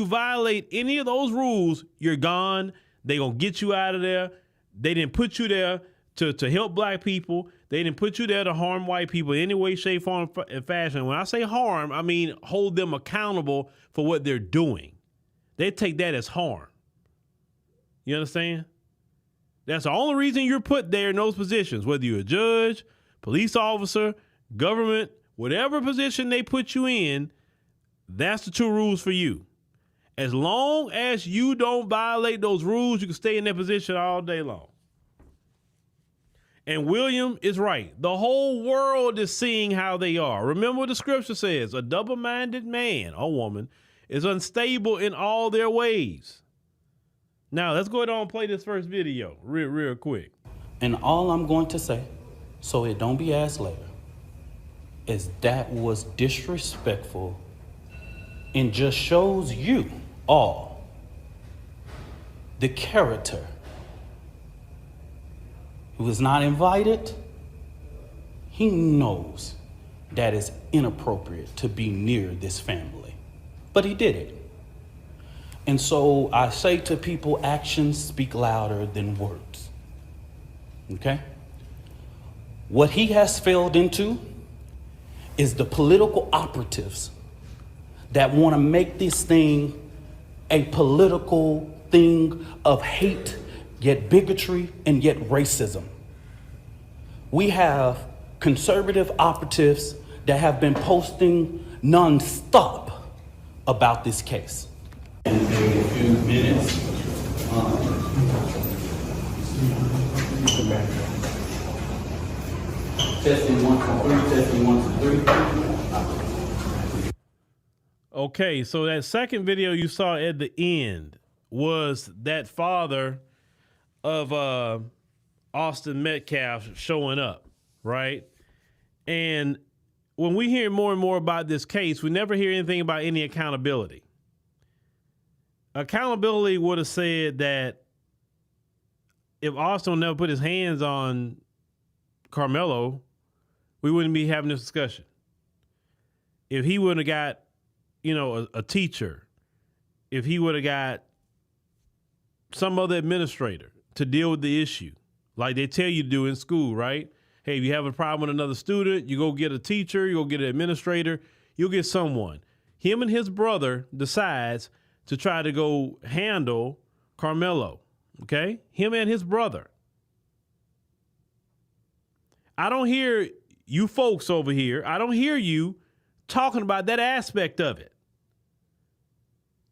you violate any of those rules, you're gone. They're going to get you out of there. They didn't put you there to help black people. They didn't put you there to harm white people in any way, shape, form, and fashion. When I say harm, I mean hold them accountable for what they're doing. They take that as harm. You understand? That's the only reason you're put there in those positions, whether you're a judge, police officer, government, whatever position they put you in, that's the two rules for you. As long as you don't violate those rules, you can stay in that position all day long. And William is right. The whole world is seeing how they are. Remember what the scripture says, a double-minded man or woman is unstable in all their ways. Now, let's go ahead and play this first video real quick. And all I'm going to say, so it don't be asked later, is that was disrespectful and just shows you all the character who is not invited. He knows that it's inappropriate to be near this family, but he did it. And so I say to people, actions speak louder than words. Okay? What he has failed into is the political operatives that want to make this thing a political thing of hate, yet bigotry, and yet racism. We have conservative operatives that have been posting nonstop about this case. In a few minutes, testing 1, 2, 3, testing 1, 2, 3. Okay, so that second video you saw at the end was that father of Austin Metcalf showing up, right? And when we hear more and more about this case, we never hear anything about any accountability. Accountability would have said that if Austin never put his hands on Carmelo, we wouldn't be having this discussion. If he would have got, a teacher, if he would have got some other administrator to deal with the issue, like they tell you to do in school, right? Hey, if you have a problem with another student, you go get a teacher, you go get an administrator, you'll get someone. Him and his brother decides to try to go handle Carmelo, okay? Him and his brother. I don't hear you folks over here, I don't hear you talking about that aspect of it.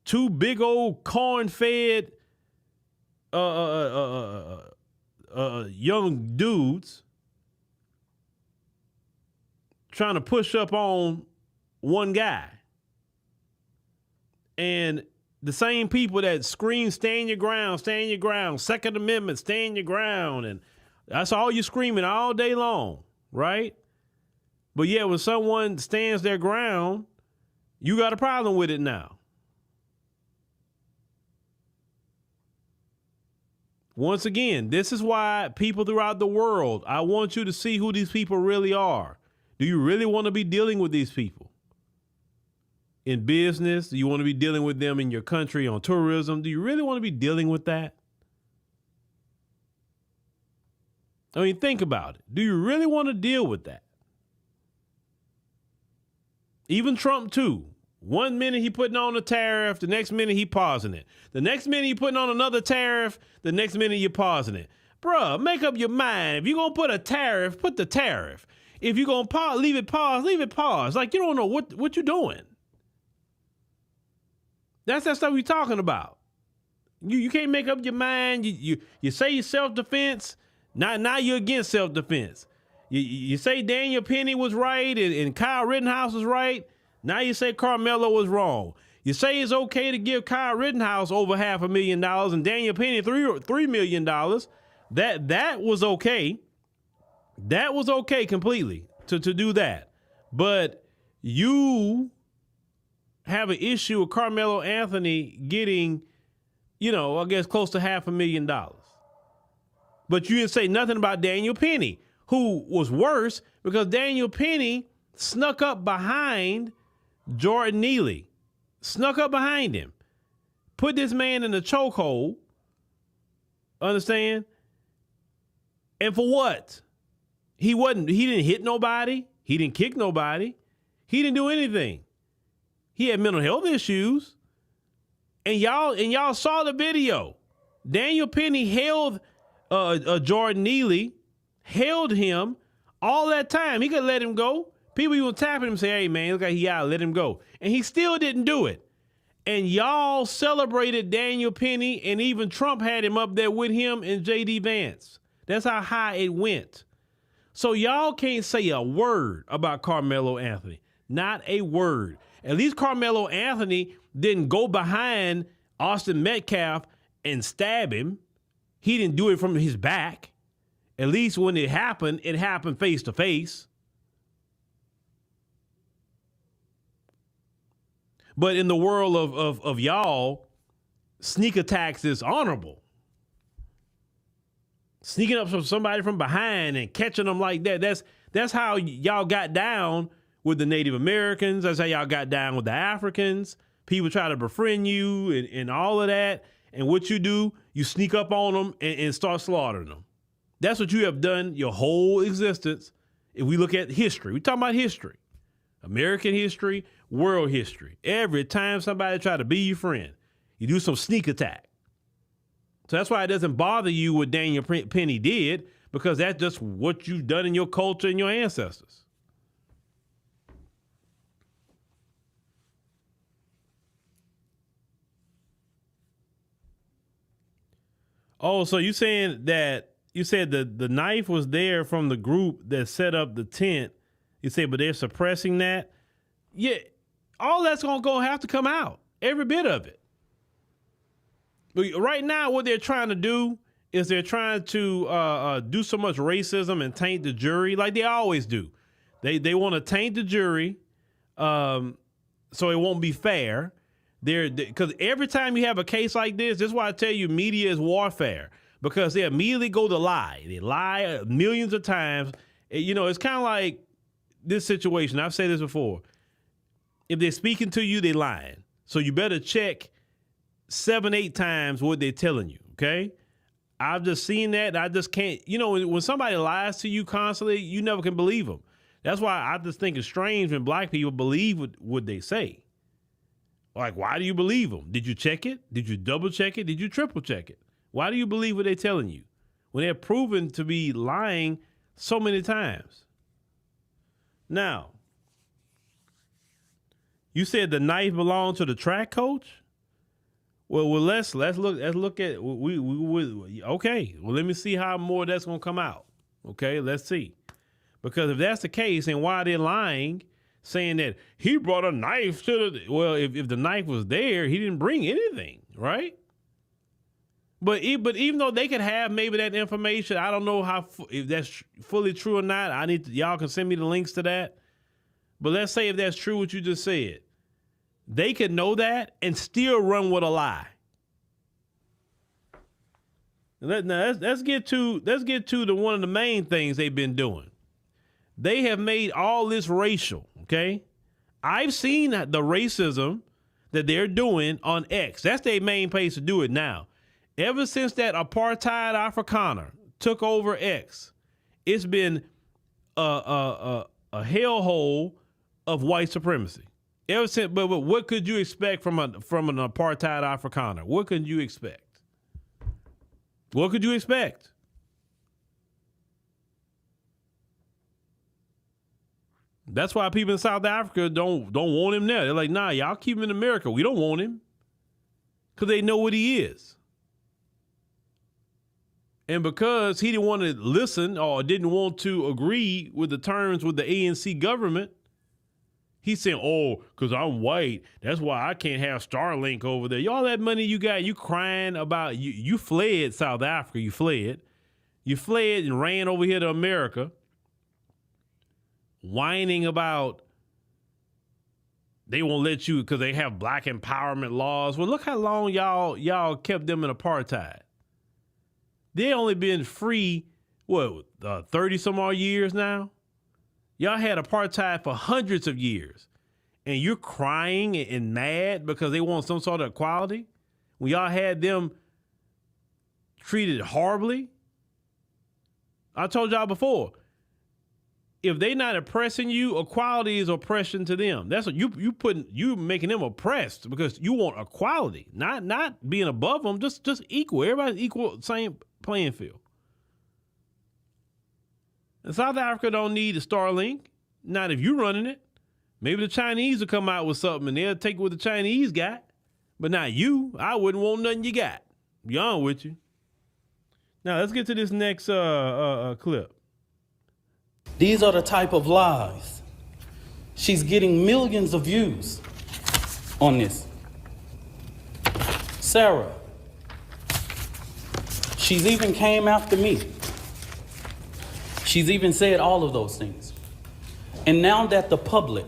Two big old corn-fed young dudes trying to push up on one guy. And the same people that scream, stand your ground, Second Amendment, stand your ground. And that's all you're screaming all day long, right? But yeah, when someone stands their ground, you got a problem with it now. Once again, this is why people throughout the world, I want you to see who these people really are. Do you really want to be dealing with these people? In business, do you want to be dealing with them in your country on tourism? Do you really want to be dealing with that? I mean, think about it. Do you really want to deal with that? Even Trump, too. 1 minute he putting on a tariff, the next minute he pausing it. The next minute he putting on another tariff, the next minute you're pausing it. Bruh, make up your mind. If you're going to put a tariff, put the tariff. If you're going to leave it pause. Like, you don't know what you're doing. That's that stuff we're talking about. You can't make up your mind. You say you're self-defense. Now you're against self-defense. You say Daniel Penny was right and Kyle Rittenhouse was right. Now you say Carmelo was wrong. You say it's okay to give Kyle Rittenhouse over $500,000 and Daniel Penny $3 million. That was okay. That was okay completely to do that. But you have an issue with Carmelo Anthony getting, I guess close to $500,000. But you didn't say nothing about Daniel Penny, who was worse because Daniel Penny snuck up behind Jordan Neely. Snuck up behind him. put this man in a chokehold. Understand? And for what? He didn't hit nobody. He didn't kick nobody. He didn't do anything. He had mental health issues. And y'all saw the video. Daniel Penny held Jordan Neely, held him all that time. He could let him go. People even tapping him, say, hey man, look like he out, let him go. And he still didn't do it. And y'all celebrated Daniel Penny, and even Trump had him up there with him and J.D. Vance. That's how high it went. So y'all can't say a word about Carmelo Anthony. Not a word. At least Carmelo Anthony didn't go behind Austin Metcalf and stab him. He didn't do it from his back. At least when it happened face to face. But in the world of y'all, sneak attacks is honorable. Sneaking up from somebody from behind and catching them like that. That's how y'all got down with the Native Americans. That's how y'all got down with the Africans. People try to befriend you and all of that. And what you do, you sneak up on them and start slaughtering them. That's what you have done your whole existence. If we look at history, we're talking about history. American history, world history. Every time somebody try to be your friend, you do some sneak attack. So that's why it doesn't bother you what Daniel Penny did, because that's just what you've done in your culture and your ancestors. Oh, so you saying that you said the knife was there from the group that set up the tent. You say, but they're suppressing that. Yeah, all that's gonna have to come out, every bit of it. But right now, what they're trying to do is they're trying to do so much racism and taint the jury, like they always do. They want to taint the jury, so it won't be fair. Because every time you have a case like this is why I tell you media is warfare, because they immediately go to lie. They lie millions of times. You know, it's kind of like this situation. I've said this before. If they're speaking to you, they're lying. So you better check 7-8 times what they're telling you, okay? I've just seen that. I just can't, when somebody lies to you constantly, you never can believe them. That's why I just think it's strange when black people believe what they say. Like, why do you believe them? Did you check it? Did you double check it? Did you triple check it? Why do you believe what they're telling you when they're proven to be lying so many times? Now, you said the knife belonged to the track coach? Well, let's look at okay. Well, let me see how more that's gonna come out. Okay, let's see. Because if that's the case, then why are they lying, saying that he brought a knife to the? Well, if the knife was there, he didn't bring anything, right? But even though they could have maybe that information, I don't know if that's fully true or not. Y'all can send me the links to that. But let's say if that's true what you just said, they could know that and still run with a lie. Now let's get to one of the main things they've been doing. They have made all this racial. Okay, I've seen the racism that they're doing on X. That's their main place to do it now. Ever since that apartheid Afrikaner took over X, it's been a hellhole of white supremacy. Ever since, but what could you expect from an apartheid Afrikaner? What could you expect? What could you expect? That's why people in South Africa don't want him there. They're like, nah, y'all keep him in America. We don't want him. Because they know what he is. And because he didn't want to listen or didn't want to agree with the terms with the ANC government, he's saying, oh, because I'm white, that's why I can't have Starlink over there. All that money you got, you crying about, you fled South Africa, you fled and ran over here to America, whining about they won't let you because they have black empowerment laws. Well, look how long y'all kept them in apartheid. They only been free, 30 some odd years now? Y'all had apartheid for hundreds of years. And you're crying and mad because they want some sort of equality? when y'all had them treated horribly. I told y'all before, if they not oppressing you, equality is oppression to them. That's what you making them oppressed because you want equality, not being above them, just equal. Everybody's equal, same playing field. And South Africa don't need a Starlink, not if you running it. Maybe the Chinese will come out with something and they'll take what the Chinese got, but not you. I wouldn't want nothing you got. Be on with you. Now let's get to this next clip. These are the type of lies. She's getting millions of views on this. Sarah, she's even came after me. She's even said all of those things. And now that the public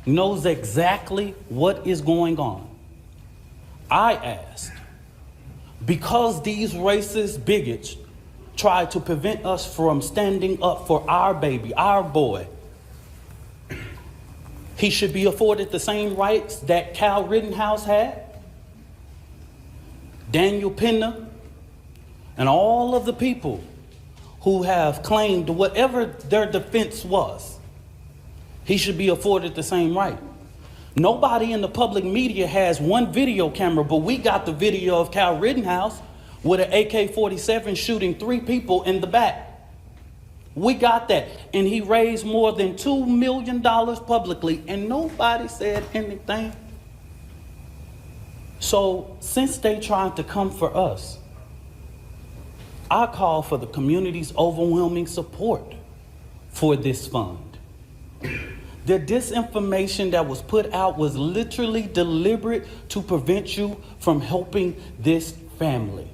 knows exactly what is going on, I asked, because these racist bigots try to prevent us from standing up for our baby, our boy, he should be afforded the same rights that Kyle Rittenhouse had, Daniel Penna, and all of the people who have claimed whatever their defense was. He should be afforded the same right. Nobody in the public media has one video camera, but we got the video of Kyle Rittenhouse with an AK-47 shooting 3 people in the back. We got that. And he raised more than $2 million publicly, and nobody said anything. So since they tried to come for us, I call for the community's overwhelming support for this fund. The disinformation that was put out was literally deliberate to prevent you from helping this family.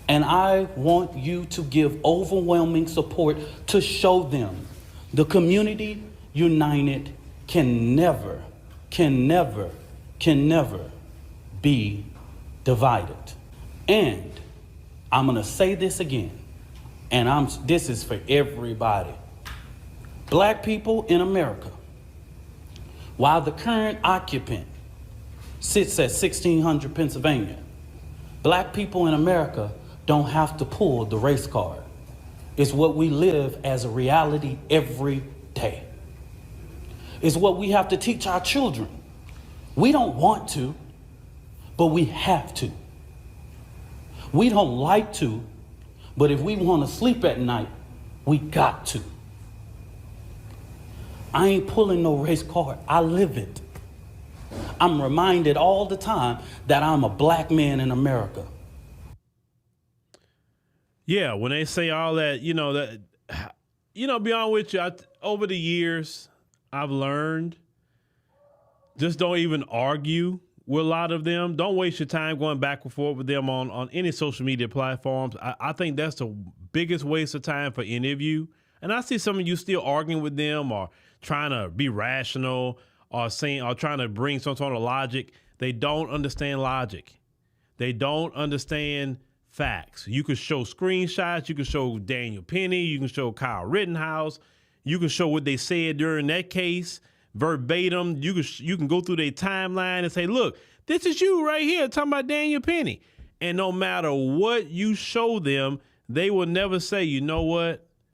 And I want you to give overwhelming support to show them the community united can never be divided. And I'm gonna say this again, and this is for everybody. Black people in America, while the current occupant sits at 1600 Pennsylvania, black people in America don't have to pull the race card. It's what we live as a reality every day. It's what we have to teach our children. We don't want to, but we have to. We don't like to, but if we want to sleep at night, we got to. I ain't pulling no race card. I live it. I'm reminded all the time that I'm a black man in America. Yeah, when they say all that, beyond with you, over the years, I've learned, just don't even argue with a lot of them. Don't waste your time going back and forth with them on any social media platforms. I think that's the biggest waste of time for any of you. And I see some of you still arguing with them or trying to be rational or trying to bring some sort of logic. They don't understand logic. They don't understand facts. You could show screenshots. You can show Daniel Penny. You can show Kyle Rittenhouse. You can show what they said during that case verbatim. You can go through their timeline and say, look, this is you right here talking about Daniel Penny. And no matter what you show them, they will never say, you know what?